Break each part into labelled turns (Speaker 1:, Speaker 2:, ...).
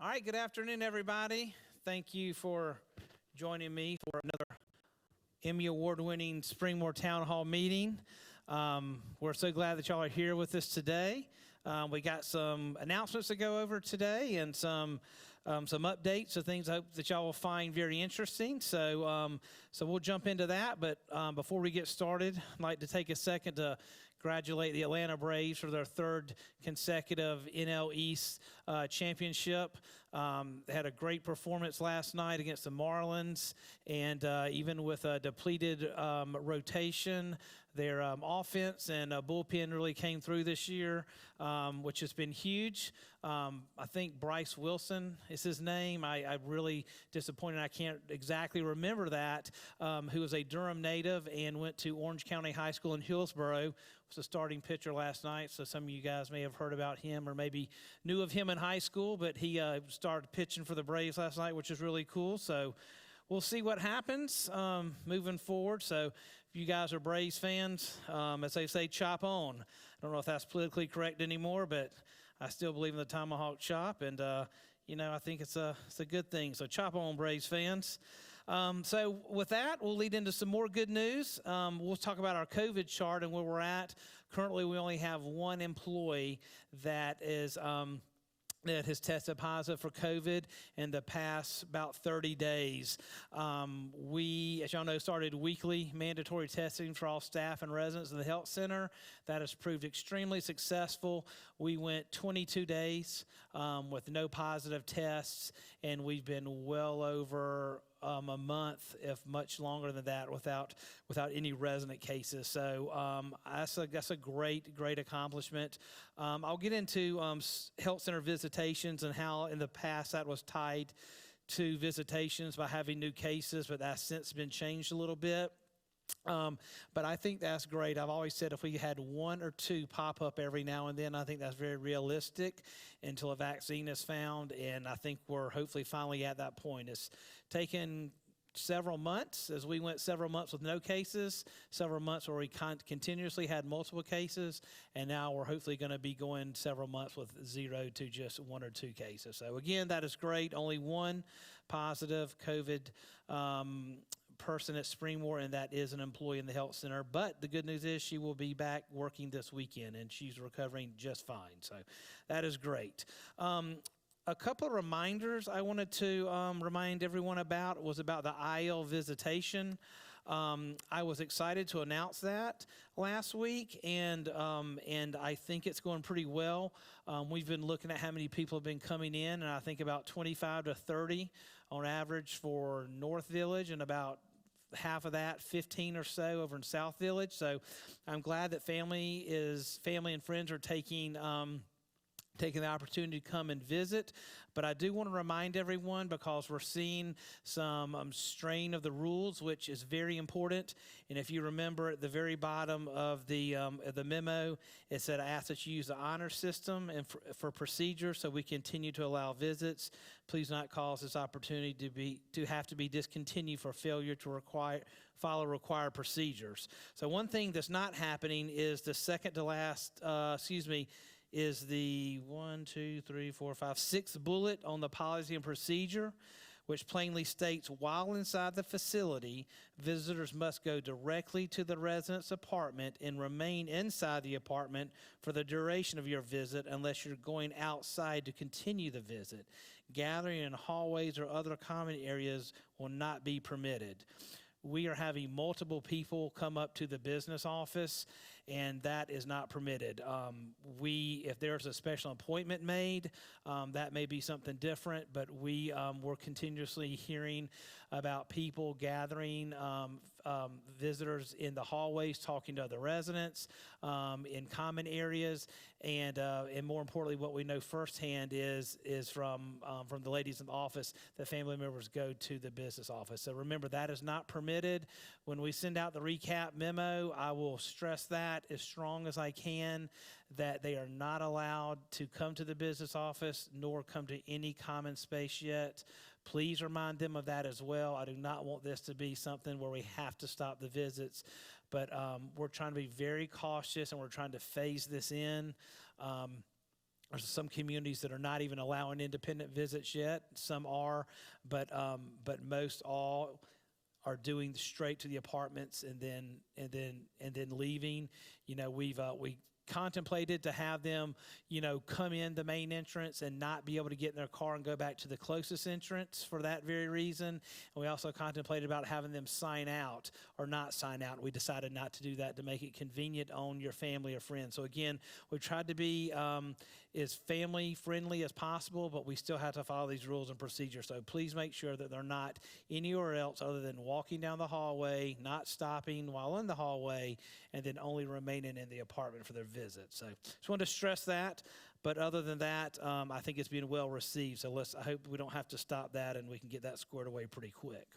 Speaker 1: All right, good afternoon, everybody. Thank you for joining me for another Emmy Award-winning Springmore Town Hall meeting. We're so glad that y'all are here with us today. We got some announcements to go over today and some updates of things I hope that y'all will find very interesting. So we'll jump into that. But before we get started, I'd like to take a second to congratulate the Atlanta Braves for their third consecutive NL East championship. They had a great performance last night against the Marlins, and even with a depleted rotation, their offense and bullpen really came through this year, which has been huge. I think Bryce Wilson is his name. I'm really disappointed I can't exactly remember that, who was a Durham native and went to Orange County High School in Hillsboro. Was a starting pitcher last night, so some of you guys may have heard about him or maybe knew of him in high school, but he started pitching for the Braves last night, which is really cool. So we'll see what happens moving forward. So if you guys are Braves fans, as they say, chop on. I don't know if that's politically correct anymore, but I still believe in the tomahawk chop, and I think it's a good thing. So chop on, Braves fans. So with that, we'll lead into some more good news. We'll talk about our COVID chart and where we're at. Currently, we only have one employee that has tested positive for COVID in the past about 30 days. We, as y'all know, started weekly mandatory testing for all staff and residents of the health center. That has proved extremely successful. We went 22 days with no positive tests, and we've been well over a month, if much longer than that, without any resident cases. So that's a great accomplishment. I'll get into health center visitations and how in the past that was tied to visitations by having new cases, but that's since been changed a little bit. But I think that's great. I've always said if we had one or two pop up every now and then, I think that's very realistic until a vaccine is found. And I think we're hopefully finally at that point. It's taken several months, as we went several months with no cases, several months where we continuously had multiple cases, and now we're hopefully going to be going several months with 0 to just 1 or 2 cases. So again, that is great. Only one positive COVID person at Springmore, and that is an employee in the health center. But the good news is she will be back working this weekend, and she's recovering just fine. So that is great. A couple of reminders I wanted to remind everyone about was about the IL visitation. I was excited to announce that last week, and I think it's going pretty well. We've been looking at how many people have been coming in, and I think about 25 to 30 on average for North Village, and about half of that, 15 or so, over in South Village. So I'm glad that family and friends are taking the opportunity to come and visit. But I do want to remind everyone, because we're seeing some strain of the rules, which is very important. And if you remember at the very bottom of the memo, it said, I ask that you use the honor system and for procedure, so we continue to allow visits. Please not cause this opportunity to have to be discontinued for failure to follow required procedures. So one thing that's not happening is the second to last, is the 6th bullet on the policy and procedure, which plainly states, while inside the facility, visitors must go directly to the resident's apartment and remain inside the apartment for the duration of your visit unless you're going outside to continue the visit. Gathering in hallways or other common areas will not be permitted. We are having multiple people come up to the business office, and that is not permitted. If there's a special appointment made, that may be something different, but we're continuously hearing about people gathering, visitors in the hallways, talking to other residents, in common areas, and more importantly, what we know firsthand is from the ladies in the office that family members go to the business office. So remember, that is not permitted. When we send out the recap memo, I will stress that as strong as I can, that they are not allowed to come to the business office nor come to any common space yet. Please remind them of that as well. I do not want this to be something where we have to stop the visits, but we're trying to be very cautious, and we're trying to phase this in. There's some communities that are not even allowing independent visits yet. Some are, but most all are doing straight to the apartments and then leaving. You know, we contemplated to have them, you know, come in the main entrance and not be able to get in their car and go back to the closest entrance for that very reason. And we also contemplated about having them sign out or not sign out. We decided not to do that to make it convenient on your family or friends. So again, we tried to be as family friendly as possible, but we still have to follow these rules and procedures. So please make sure that they're not anywhere else other than walking down the hallway, not stopping while in the hallway, and then only remaining in the apartment for their visit. So just wanted to stress that. But other than that, I think it's being well received. So I hope we don't have to stop that and we can get that squared away pretty quick.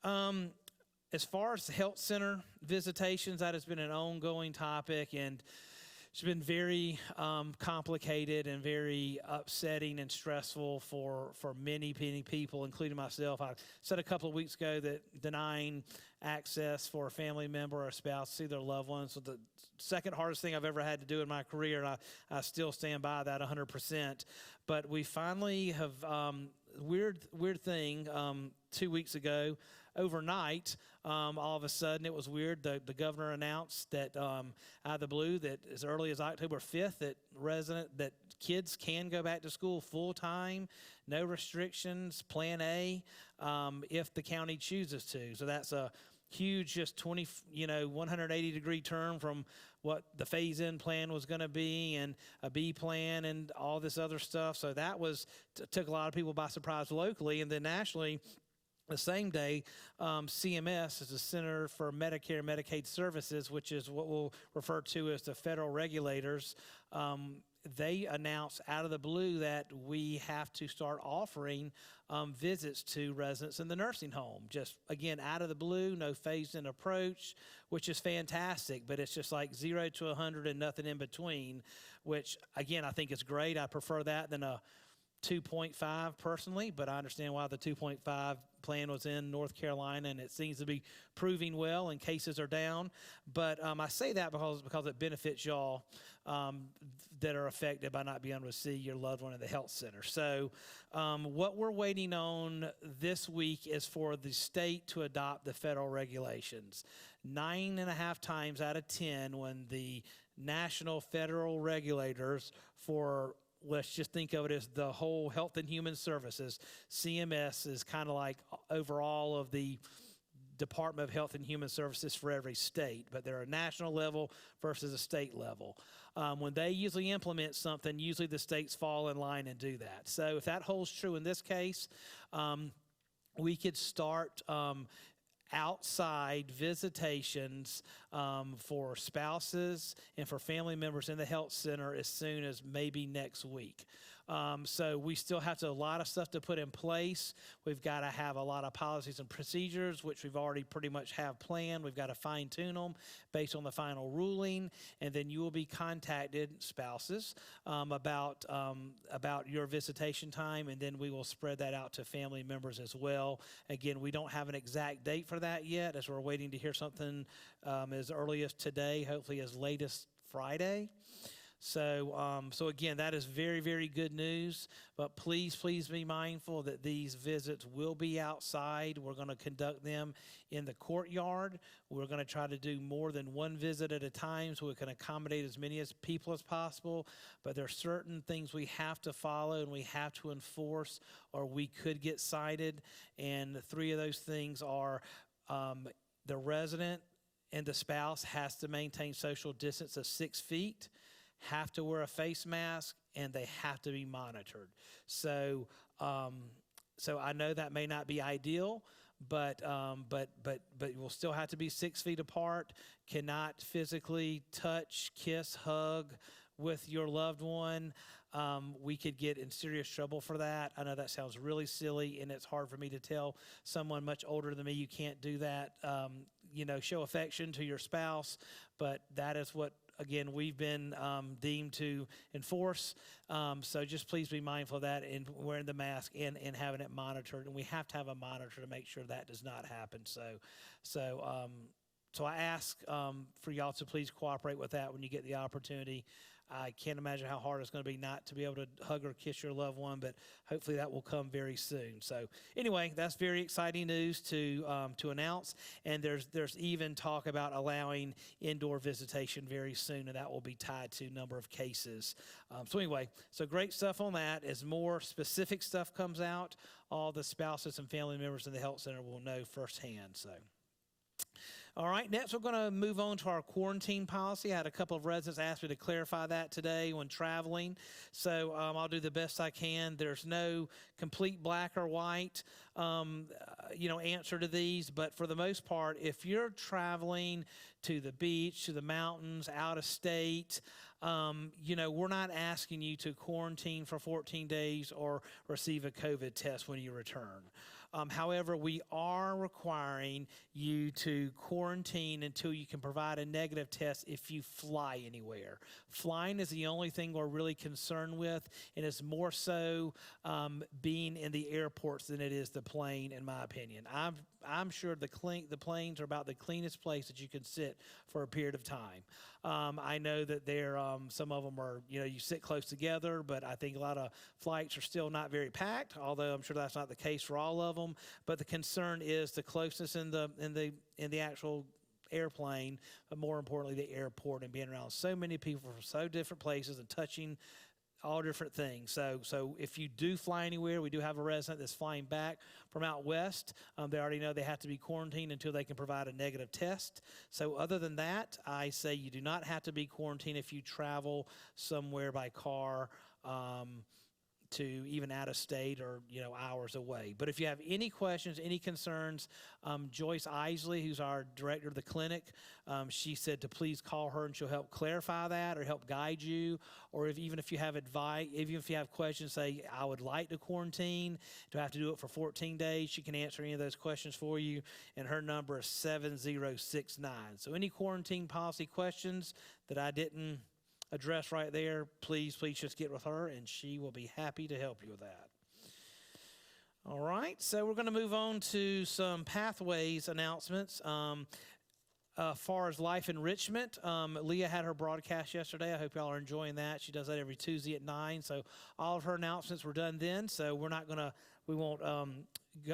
Speaker 1: As far as the health center visitations, that has been an ongoing topic, and it's been very complicated and very upsetting and stressful for many people, including myself. I said a couple of weeks ago that denying access for a family member or a spouse to see their loved ones was the second hardest thing I've ever had to do in my career, and I still stand by that 100%. But we finally have, weird thing, 2 weeks ago, overnight, all of a sudden it was weird. The governor announced that out of the blue that as early as October 5th that kids can go back to school full time, no restrictions, Plan A, if the county chooses to. So that's a huge, just 180-degree turn from what the phase-in plan was going to be and a B plan and all this other stuff. So that took a lot of people by surprise locally, and then nationally. The same day, CMS, is the Center for Medicare and Medicaid Services, which is what we'll refer to as the federal regulators. They announced out of the blue that we have to start offering visits to residents in the nursing home. Just, again, out of the blue, no phased-in approach, which is fantastic, but it's just like 0 to 100 and nothing in between, which, again, I think is great. I prefer that than a 2.5 personally, but I understand why the 2.5 plan was in North Carolina, and it seems to be proving well and cases are down. But I say that because it benefits y'all that are affected by not being able to see your loved one at the health center. So what we're waiting on this week is for the state to adopt the federal regulations. 9.5 times out of 10 when the national federal regulators for, let's just think of it as the whole Health and Human Services. CMS is kind of like overall of the Department of Health and Human Services for every state, but they're a national level versus a state level. When they usually implement something, usually the states fall in line and do that. So if that holds true in this case, we could start outside visitations for spouses and for family members in the health center as soon as maybe next week. So we still have a lot of stuff to put in place. We've got to have a lot of policies and procedures, which we've already pretty much have planned. We've got to fine tune them based on the final ruling, and then you will be contacted, spouses, about your visitation time, and then we will spread that out to family members as well. Again, we don't have an exact date for that yet, as we're waiting to hear something as early as today, hopefully as late as Friday. So again, that is very, very good news, but please be mindful that these visits will be outside. We're going to conduct them in the courtyard. We're going to try to do more than one visit at a time so we can accommodate as many people as possible, but there are certain things we have to follow and we have to enforce or we could get cited, and the three of those things are the resident and the spouse has to maintain social distance of 6 feet, have to wear a face mask, and they have to be monitored. So I know that may not be ideal, but we'll still have to be 6 feet apart, cannot physically touch, kiss, hug with your loved one. We could get in serious trouble for that. I know that sounds really silly, and it's hard for me to tell someone much older than me you can't do that, show affection to your spouse, but that is what, again, we've been deemed to enforce. So just please be mindful of that and wearing the mask and having it monitored. And we have to have a monitor to make sure that does not happen. So I ask for y'all to please cooperate with that when you get the opportunity. I can't imagine how hard it's going to be not to be able to hug or kiss your loved one, but hopefully that will come very soon. So anyway, that's very exciting news to announce, and there's even talk about allowing indoor visitation very soon, and that will be tied to number of cases. So anyway, so great stuff on that. As more specific stuff comes out, all the spouses and family members in the health center will know firsthand. So. All right, next we're going to move on to our quarantine policy. I had a couple of residents ask me to clarify that today when traveling, so I'll do the best I can. There's no complete black or white, answer to these, but for the most part, if you're traveling to the beach, to the mountains, out of state, we're not asking you to quarantine for 14 days or receive a COVID test when you return. However, we are requiring you to quarantine until you can provide a negative test if you fly anywhere. Flying is the only thing we're really concerned with, and it's more so being in the airports than it is the plane, in my opinion. I'm sure the planes are about the cleanest place that you can sit for a period of time. I know that some of them are, you sit close together, but I think a lot of flights are still not very packed, although I'm sure that's not the case for all of them. But the concern is the closeness in the actual airplane, but more importantly, the airport, and being around so many people from so different places and touching all different things. So if you do fly anywhere, we do have a resident that's flying back from out west. They already know they have to be quarantined until they can provide a negative test. So other than that, I say you do not have to be quarantined if you travel somewhere by car to even out of state or hours away. But if you have any questions, any concerns, Joyce Isley, who's our director of the clinic, she said to please call her and she'll help clarify that or help guide you. Or even if you have advice, even if you have questions, say I would like to quarantine, do I have to do it for 14 days? She can answer any of those questions for you, and her number is 7069. So any quarantine policy questions that I didn't address right there, please just get with her, and she will be happy to help you with that. All right, so we're going to move on to some pathways announcements. As far as life enrichment, Leah had her broadcast yesterday. I hope y'all are enjoying that. She does that every Tuesday at 9. So all of her announcements were done then. So we won't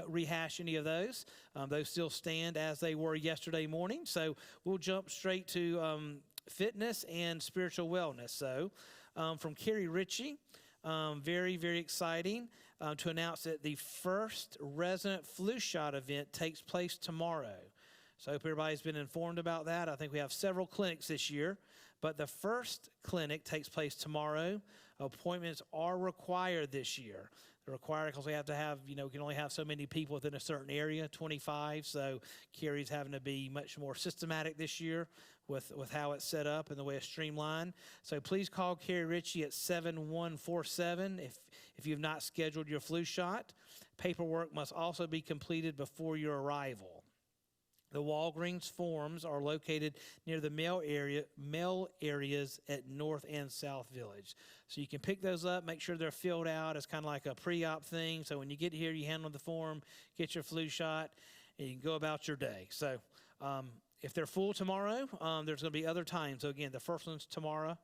Speaker 1: rehash any of those. Those still stand as they were yesterday morning. So we'll jump straight to fitness and spiritual wellness. So from Carrie Ritchie, very, very exciting to announce that the first resident flu shot event takes place tomorrow. So I hope everybody's been informed about that. I think we have several clinics this year, but the first clinic takes place tomorrow. Appointments are required this year. They're required because we have to have, we can only have so many people within a certain area, 25. So Carrie's having to be much more systematic this year with how it's set up and the way it's streamlined. So please call Carrie Ritchie at 7147 if you've not scheduled your flu shot. Paperwork must also be completed before your arrival. The Walgreens forms are located near the mail areas at North and South Village. So you can pick those up, make sure they're filled out. It's kind of like a pre-op thing. So when you get here, you handle the form, get your flu shot, and you can go about your day. So if they're full tomorrow, there's going to be other times. So again, the first one's tomorrow.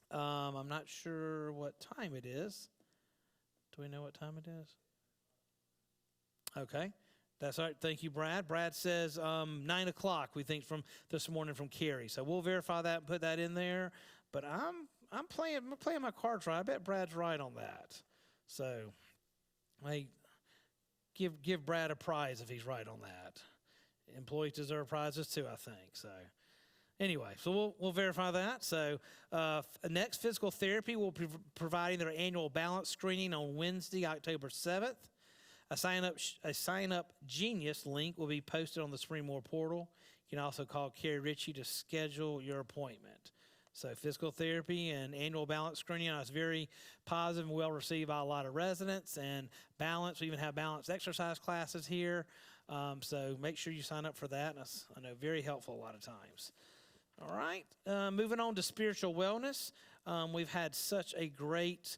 Speaker 1: I'm not sure what time it is. Do we know what time it is? Okay. That's all right. Thank you, Brad. Brad says 9 o'clock, we think, from this morning from Carrie. So we'll verify that and put that in there. But I'm playing my cards right. I bet Brad's right on that. So hey, give Brad a prize if he's right on that. Employees deserve prizes too, I think. So anyway, so we'll verify that. So next, physical therapy will be providing their annual balance screening on Wednesday, October 7th. A sign up Genius link will be posted on the Springmore portal. You can also call Carrie Ritchie to schedule your appointment. So physical therapy and annual balance screening is very positive and well received by a lot of residents. And balance, we even have balance exercise classes here. So make sure you sign up for that. I know very helpful a lot of times. All right, moving on to spiritual wellness. We've had such a great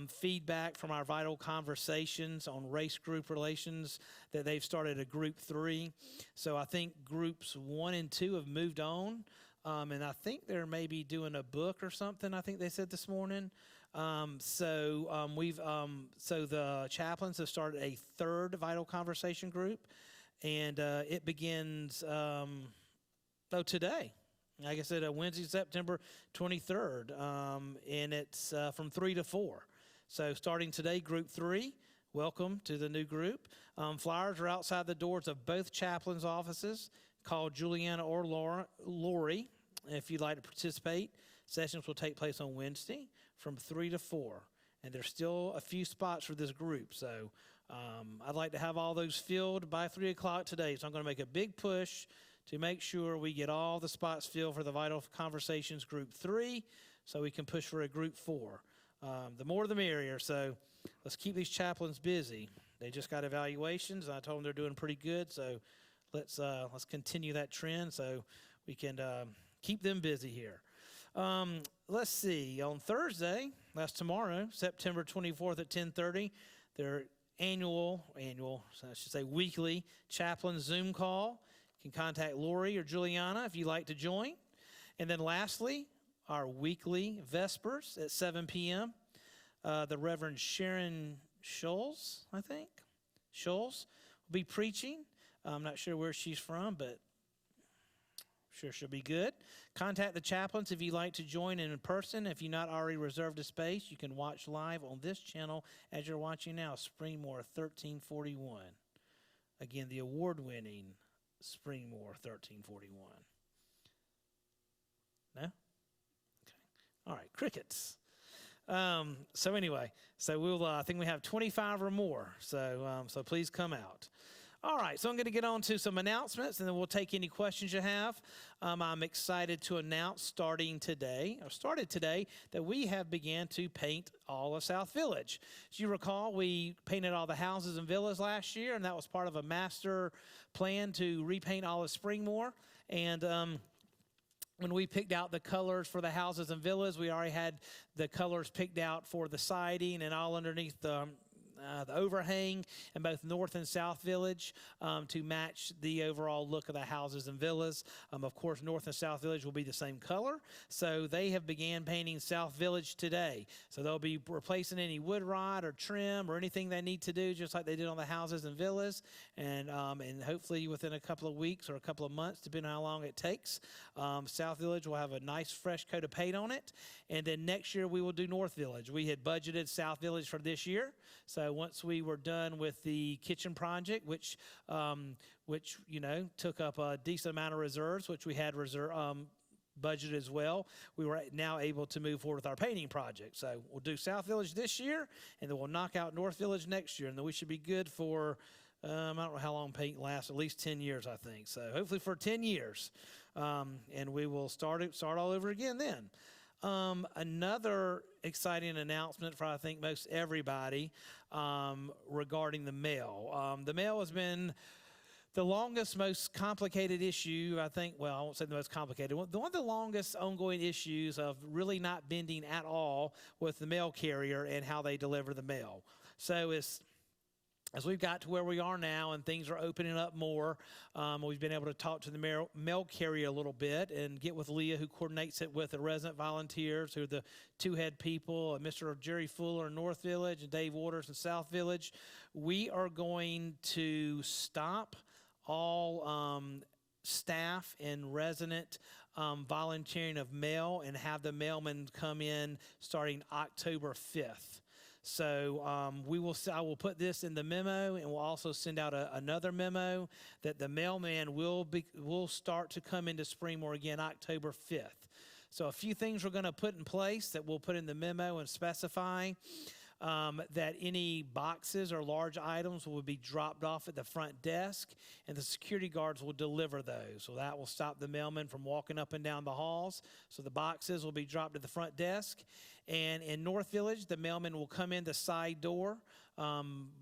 Speaker 1: feedback from our Vital Conversations on race group relations that they've started a group 3. So I think groups 1 and 2 have moved on. And I think they're maybe doing a book or something, I think they said this morning. So the chaplains have started a third Vital Conversation group, and it begins today. Like I said, Wednesday, September 23rd, and it's from 3 to 4. So starting today, Group 3, welcome to the new group. Flyers are outside the doors of both chaplains' offices. Call Juliana or Lori if you'd like to participate. Sessions will take place on Wednesday from 3 to 4, and there's still a few spots for this group. So I'd like to have all those filled by 3 o'clock today. So I'm going to make a big push to make sure we get all the spots filled for the Vital Conversations Group 3 so we can push for a Group 4. The more the merrier, so let's keep these chaplains busy. They just got evaluations, and I told them they're doing pretty good, so let's continue that trend so we can keep them busy here. Let's see, on Thursday, that's tomorrow, September 24th at 10:30, their weekly chaplain Zoom call. You can contact Lori or Juliana if you'd like to join. And then lastly, our weekly Vespers at 7 p.m. The Reverend Sharon Scholes, will be preaching. I'm not sure where she's from, but I'm sure she'll be good. Contact the chaplains if you'd like to join in person. If you've not already reserved a space, you can watch live on this channel as you're watching now, Springmore 1341. Again, the award-winning Springmore 1341. No? Okay. All right, crickets. So anyway, we'll I think we have 25 or more, so please come out. All right, so I'm going to get on to some announcements, and then we'll take any questions you have. I'm excited to announce started today, that we have began to paint all of South Village. As you recall, we painted all the houses and villas last year, and that was part of a master plan to repaint all of Springmore. And when we picked out the colors for the houses and villas, we already had the colors picked out for the siding and all underneath the overhang in both North and South Village to match the overall look of the houses and villas. Of course, North and South Village will be the same color. So they have began painting South Village today. So they'll be replacing any wood rot or trim or anything they need to do, just like they did on the houses and villas. And hopefully within a couple of weeks or a couple of months, depending on how long it takes, South Village will have a nice fresh coat of paint on it. And then next year we will do North Village. We had budgeted South Village for this year. So once we were done with the kitchen project, which took up a decent amount of reserves, which we had budgeted as well, we were now able to move forward with our painting project. So we'll do South Village this year, and then we'll knock out North Village next year, and then we should be good for I don't know how long paint lasts, at least 10 years, I think. So hopefully for 10 years, and we will start all over again then. Another exciting announcement for, I think, most everybody regarding the mail. The mail has been the longest, most complicated issue, I think. Well, I won't say the most complicated. One of the longest ongoing issues of really not bending at all with the mail carrier and how they deliver the mail. So as we've got to where we are now and things are opening up more, we've been able to talk to the mail carrier a little bit and get with Leah, who coordinates it with the resident volunteers, who are the two head people, Mr. Jerry Fuller in North Village and Dave Waters in South Village. We are going to stop all staff and resident volunteering of mail and have the mailmen come in starting October 5th. So I will put this in the memo, and we'll also send out another memo that the mailman will start to come into Springmore again October 5th. So a few things we're going to put in place that we'll put in the memo and specify that any boxes or large items will be dropped off at the front desk, and the security guards will deliver those. So that will stop the mailman from walking up and down the halls. So the boxes will be dropped at the front desk. And in North Village, the mailman will come in the side door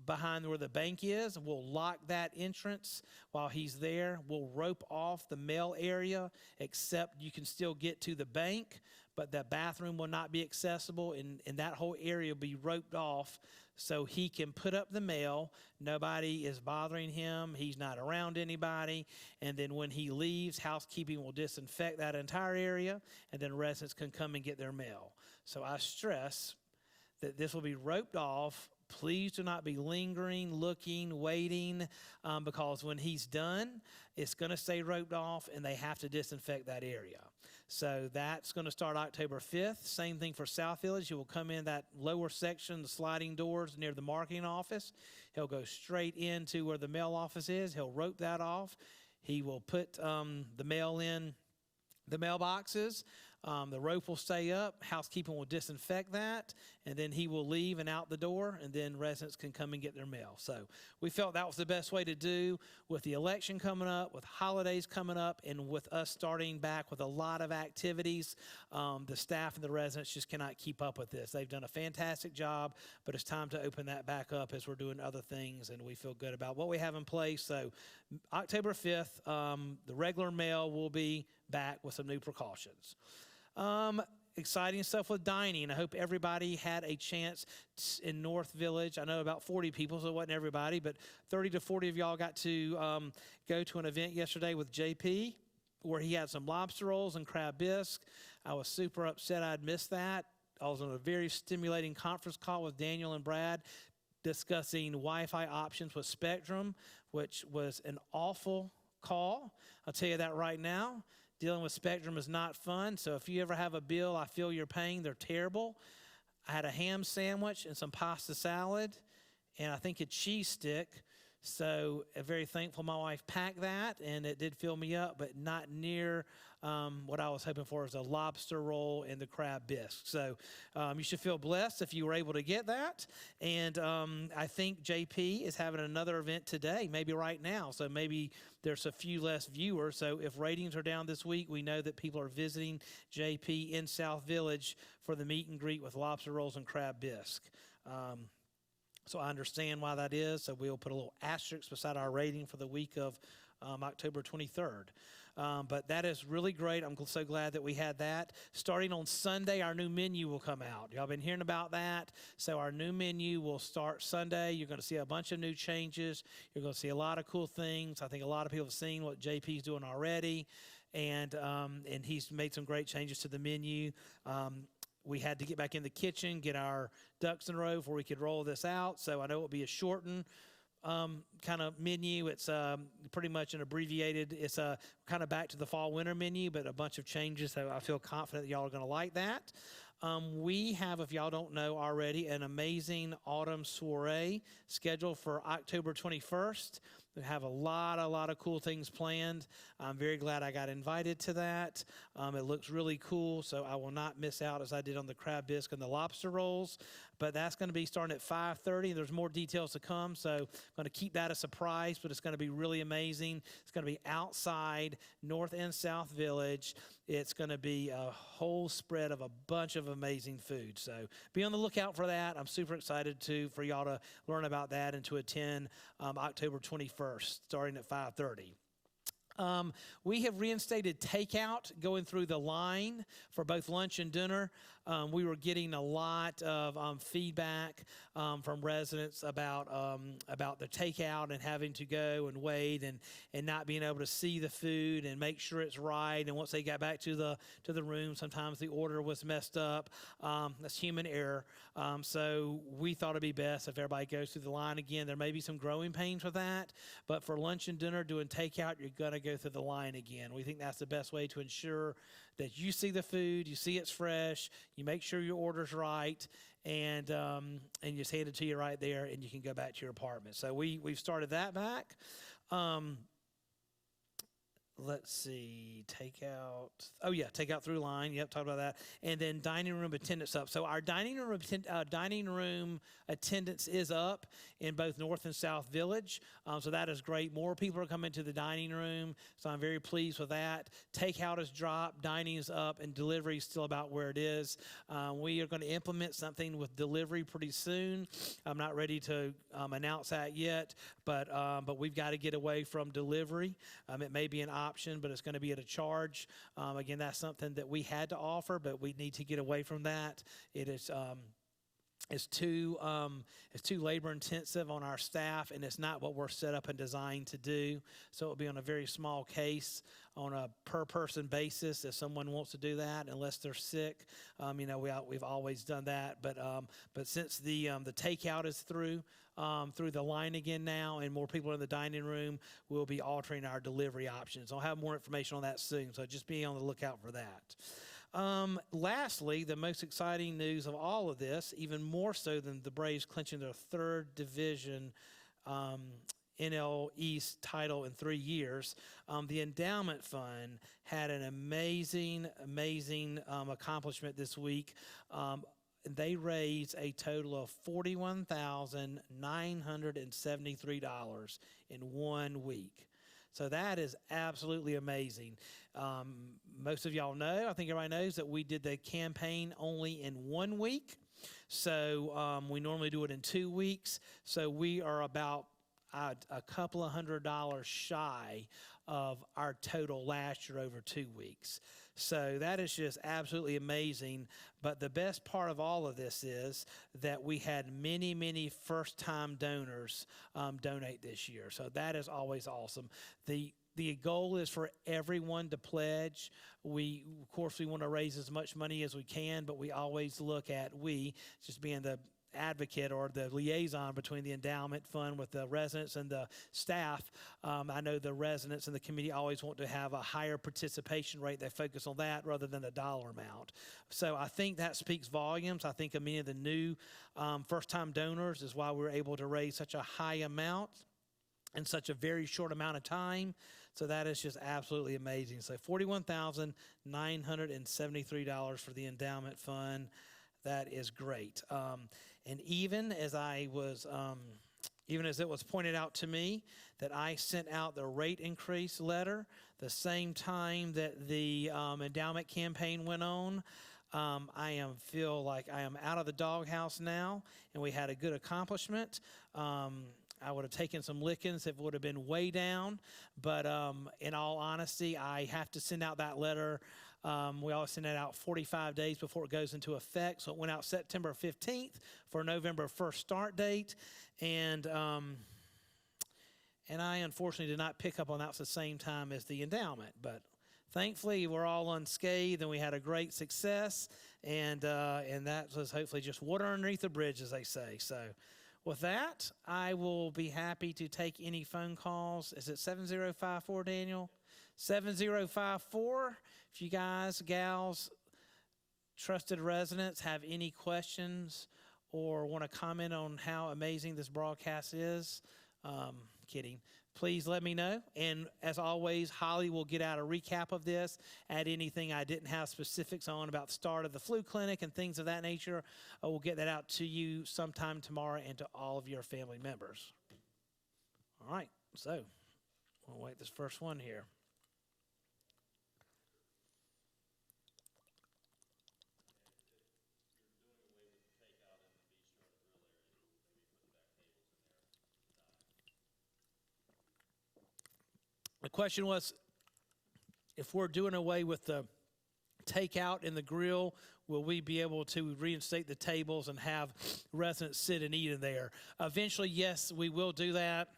Speaker 1: behind where the bank is, and we'll lock that entrance while he's there. We'll rope off the mail area, except you can still get to the bank, but the bathroom will not be accessible, and that whole area will be roped off so he can put up the mail. Nobody is bothering him. He's not around anybody. And then when he leaves, housekeeping will disinfect that entire area, and then residents can come and get their mail. So I stress that this will be roped off. Please do not be lingering, looking, waiting, because when he's done, it's going to stay roped off, and they have to disinfect that area. So that's going to start October 5th. Same thing for South Village. He will come in that lower section, the sliding doors near the marketing office. He'll go straight into where the mail office is. He'll rope that off. He will put the mail in the mailboxes. The rope will stay up. Housekeeping will disinfect that, and then he will leave and out the door, and then residents can come and get their mail. So we felt that was the best way to do with the election coming up, with holidays coming up, and with us starting back with a lot of activities. The staff and the residents just cannot keep up with this. They've done a fantastic job, but it's time to open that back up as we're doing other things, and we feel good about what we have in place. So October 5th, the regular mail will be back with some new precautions. Exciting stuff with dining. I hope everybody had a chance in North Village. I know about 40 people, so it wasn't everybody, but 30 to 40 of y'all got to go to an event yesterday with JP where he had some lobster rolls and crab bisque. I was super upset I'd missed that. I was on a very stimulating conference call with Daniel and Brad discussing Wi-Fi options with Spectrum, which was an awful call. I'll tell you that right now. Dealing with Spectrum is not fun, so if you ever have a bill I feel you're paying, they're terrible. I had a ham sandwich and some pasta salad, and I think a cheese stick. So I'm very thankful my wife packed that, and it did fill me up, but not near what I was hoping for is a lobster roll and the crab bisque. So you should feel blessed if you were able to get that. And I think JP is having another event today, maybe right now. So maybe there's a few less viewers. So if ratings are down this week, we know that people are visiting JP in South Village for the meet and greet with lobster rolls and crab bisque. So I understand why that is. So we'll put a little asterisk beside our rating for the week of October 23rd. But that is really great. I'm so glad that we had that. Starting on Sunday, our new menu will come out. Y'all been hearing about that. So our new menu will start Sunday. You're going to see a bunch of new changes. You're going to see a lot of cool things. I think a lot of people have seen what JP's doing already. And he's made some great changes to the menu. We had to get back in the kitchen, get our ducks in a row before we could roll this out. So I know it will be a shortened kind of menu. It's pretty much an abbreviated. It's kind of back to the fall-winter menu, but a bunch of changes. So I feel confident that y'all are going to like that. We have, if y'all don't know already, an amazing autumn soiree scheduled for October 21st. We have a lot of cool things planned. I'm very glad I got invited to that. It looks really cool, so I will not miss out as I did on the crab bisque and the lobster rolls. But that's going to be starting at 5:30. There's more details to come, so I'm going to keep that a surprise, but it's going to be really amazing. It's going to be outside North and South Village. It's going to be a whole spread of a bunch of amazing food. So be on the lookout for that. I'm super excited for y'all to learn about that and to attend October 21st, starting at 5:30. We have reinstated takeout going through the line for both lunch and dinner. We were getting a lot of feedback from residents about the takeout and having to go and wait and not being able to see the food and make sure it's right. And once they got back to the room, sometimes the order was messed up. That's human error. So we thought it'd be best if everybody goes through the line again. There may be some growing pains with that, but for lunch and dinner doing takeout, you're gonna go through the line again. We think that's the best way to ensure that you see the food, you see it's fresh, you make sure your order's right, and just hand it to you right there, and you can go back to your apartment. So we've started that back. Let's see, takeout. Oh yeah, takeout through line. Yep, talked about that. And then dining room attendance up. So our dining room attendance is up in both North and South Village. So that is great. More people are coming to the dining room. So I'm very pleased with that. Takeout has dropped, dining is up, and delivery is still about where it is. We are going to implement something with delivery pretty soon. I'm not ready to announce that yet, but we've got to get away from delivery. It may be an option option, but it's going to be at a charge. Again, that's something that we had to offer, but we need to get away from that. It's too labor intensive on our staff, and it's not what we're set up and designed to do. So it'll be on a very small case, on a per person basis, if someone wants to do that, unless they're sick. We've always done that, but since the takeout is through the line again now, and more people are in the dining room, we'll be altering our delivery options. I'll have more information on that soon, so just be on the lookout for that. Lastly, the most exciting news of all of this, even more so than the Braves clinching their third division NL East title in 3 years, the endowment fund had an amazing accomplishment this week. They raised a total of $41,973 in 1 week. So that is absolutely amazing. Most of y'all know, I think everybody knows, that we did the campaign only in 1 week. So we normally do it in 2 weeks. So we are about a couple of $100 shy of our total last year over 2 weeks. So that is just absolutely amazing. But the best part of all of this is that we had many first-time donors donate this year. So that is always awesome. The goal is for everyone to pledge. Of course, we want to raise as much money as we can, but we always look at just being the advocate or the liaison between the endowment fund with the residents and the staff. I know the residents and the committee always want to have a higher participation rate. They focus on that rather than the dollar amount. So I think that speaks volumes. I think of many of the new first-time donors is why we're able to raise such a high amount in such a very short amount of time. So that is just absolutely amazing. So $41,973 for the endowment fund. That is great. And even as it was pointed out to me that I sent out the rate increase letter the same time that the endowment campaign went on, I feel like I am out of the doghouse now, and we had a good accomplishment. I would have taken some lickings if it would have been way down, but in all honesty, I have to send out that letter. We always send it out 45 days before it goes into effect. So it went out September 15th for November 1st start date. And I unfortunately did not pick up on that at the same time as the endowment. But thankfully, we're all unscathed and we had a great success. And that was hopefully just water underneath the bridge, as they say. So with that, I will be happy to take any phone calls. Is it 7054, Daniel? 7054. If you guys, gals, trusted residents have any questions or want to comment on how amazing this broadcast is, kidding, please let me know. And as always, Holly will get out a recap of this, add anything I didn't have specifics on about the start of the flu clinic and things of that nature. We'll get that out to you sometime tomorrow and to all of your family members. All right, so we'll wait this first one here. The question was, if we're doing away with the takeout in the grill, will we be able to reinstate the tables and have residents sit and eat in there? Eventually, yes, we will do that.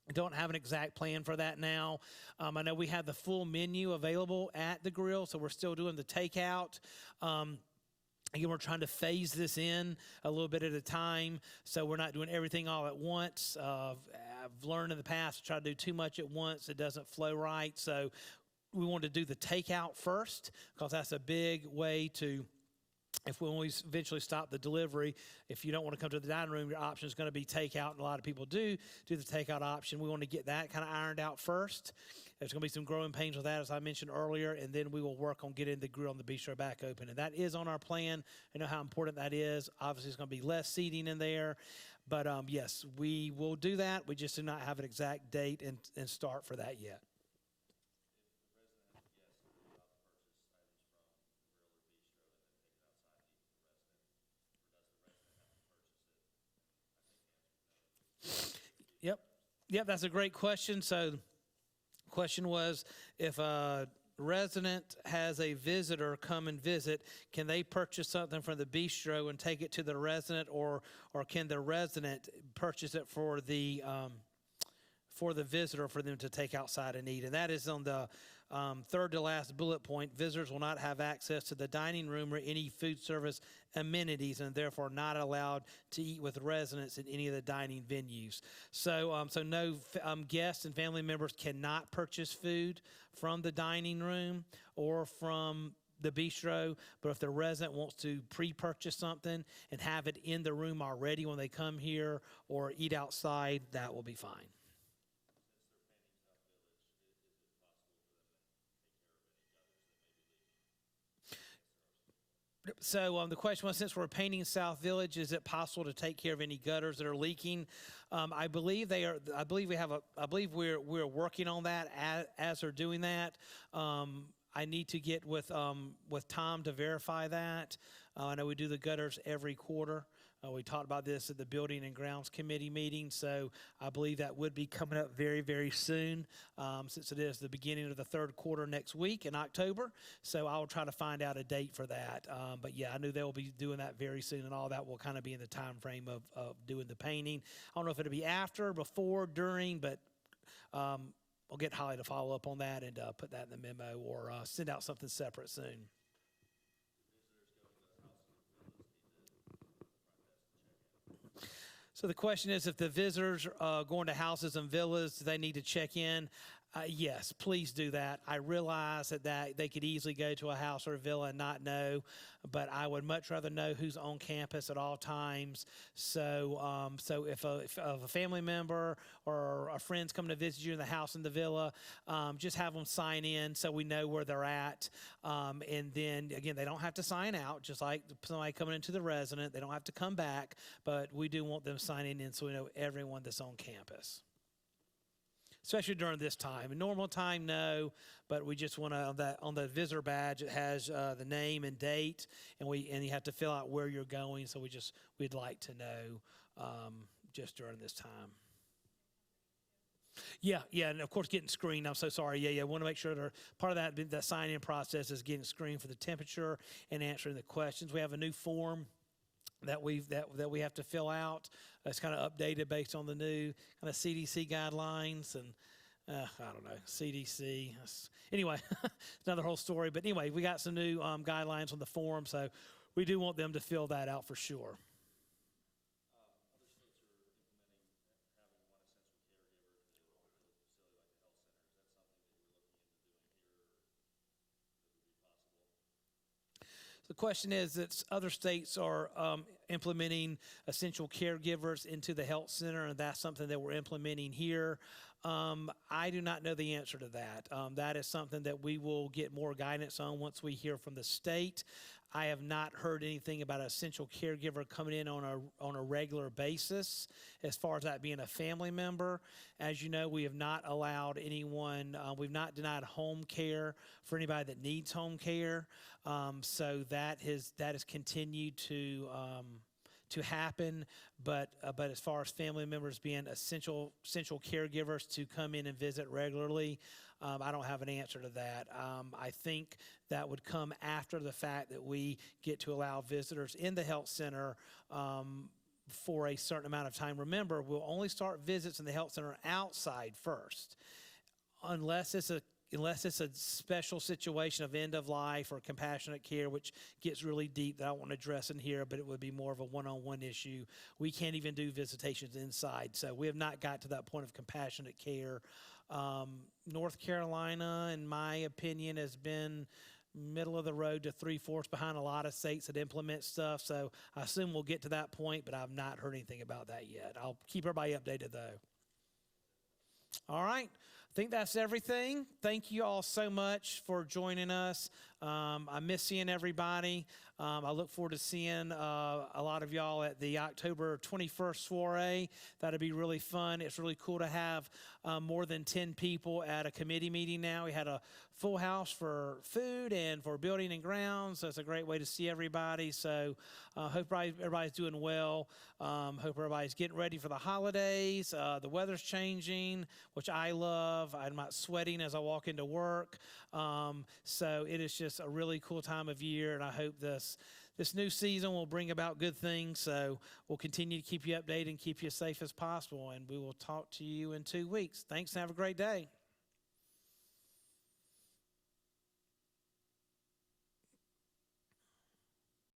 Speaker 1: I don't have an exact plan for that now. I know we have the full menu available at the grill, so we're still doing the takeout. Again, we're trying to phase this in a little bit at a time, so we're not doing everything all at once. I've learned in the past to try to do too much at once. It doesn't flow right, so we want to do the takeout first because that's a big way to, if we eventually stop the delivery, if you don't want to come to the dining room, your option is going to be takeout, and a lot of people do the takeout option. We want to get that kind of ironed out first. There's going to be some growing pains with that, as I mentioned earlier, and then we will work on getting the grill and the bistro back open. And that is on our plan. I know how important that is. Obviously, it's going to be less seating in there. But, yes, we will do that. We just do not have an exact date and start for that yet. Yep, that's a great question. So, of question was, if a resident has a visitor come and visit, can they purchase something from the bistro and take it to the resident, or can the resident purchase it for the visitor for them to take outside and eat? And that is on the third to last bullet point. Visitors will not have access to the dining room or any food service amenities, and therefore not allowed to eat with residents in any of the dining venues. So, no guests and family members cannot purchase food from the dining room or from the bistro, but if the resident wants to pre-purchase something and have it in the room already when they come here or eat outside, that will be fine. So the question was, since we're painting South Village, is it possible to take care of any gutters that are leaking? I believe they are. I believe we're working on that as they're doing that. I need to get with Tom to verify that. I know we do the gutters every quarter. We talked about this at the Building and Grounds Committee meeting, so I believe that would be coming up very, very soon, since it is the beginning of the third quarter next week in October. So I'll try to find out a date for that. But yeah, I knew they'll be doing that very soon, and all that will kind of be in the time frame of doing the painting. I don't know if it'll be after, before, during, but I'll get Holly to follow up on that and put that in the memo, or send out something separate soon. So the question is, if the visitors going to houses and villas, do they need to check in? Yes, please do that. I realize that they could easily go to a house or a villa and not know, but I would much rather know who's on campus at all times. So, if a family member or a friend's coming to visit you in the house and the villa, just have them sign in so we know where they're at. And then again, they don't have to sign out, just like somebody coming into the resident. They don't have to come back, but we do want them signing in so we know everyone that's on campus, especially during this time. In normal time, no, but we just want to, on the visitor badge, it has the name and date, and you have to fill out where you're going. So we'd like to know just during this time. Yeah, and of course getting screened. I'm so sorry. Yeah. Want to make sure that part of that sign-in process is getting screened for the temperature and answering the questions. We have a new form that we have to fill out. It's kind of updated based on the new kind of CDC guidelines, and I don't know, CDC. Anyway, it's another whole story. But anyway, we got some new guidelines on the form, so we do want them to fill that out for sure. The question is that other states are implementing essential caregivers into the health center, and that's something that we're implementing here. I do not know the answer to that. That is something that we will get more guidance on once we hear from the state. I have not heard anything about an essential caregiver coming in on a regular basis as far as that being a family member. As you know, we have not allowed anyone, we've not denied home care for anybody that needs home care. So that has continued to happen, but as far as family members being essential caregivers to come in and visit regularly, I don't have an answer to that. I think that would come after the fact that we get to allow visitors in the health center for a certain amount of time. Remember, we'll only start visits in the health center outside first, unless it's a special situation of end of life or compassionate care, which gets really deep that I won't address in here, but it would be more of a one-on-one issue. We can't even do visitations inside, so we have not got to that point of compassionate care. North Carolina, in my opinion, has been middle of the road to 3/4 behind a lot of states that implement stuff, so I assume we'll get to that point, but I've not heard anything about that yet. I'll keep everybody updated, though. All right. I think that's everything. Thank you all so much for joining us. I miss seeing everybody. I look forward to seeing a lot of y'all at the October 21st soiree. That'll be really fun. It's really cool to have more than 10 people at a committee meeting now. We had a full house for food and for building and grounds, so it's a great way to see everybody. So hope everybody's doing well. Hope everybody's getting ready for the holidays. The weather's changing, which I love. I'm not sweating as I walk into work. So it is just a really cool time of year, and I hope this new season will bring about good things. So we'll continue to keep you updated and keep you as safe as possible, and we will talk to you in 2 weeks. Thanks, and have a great day.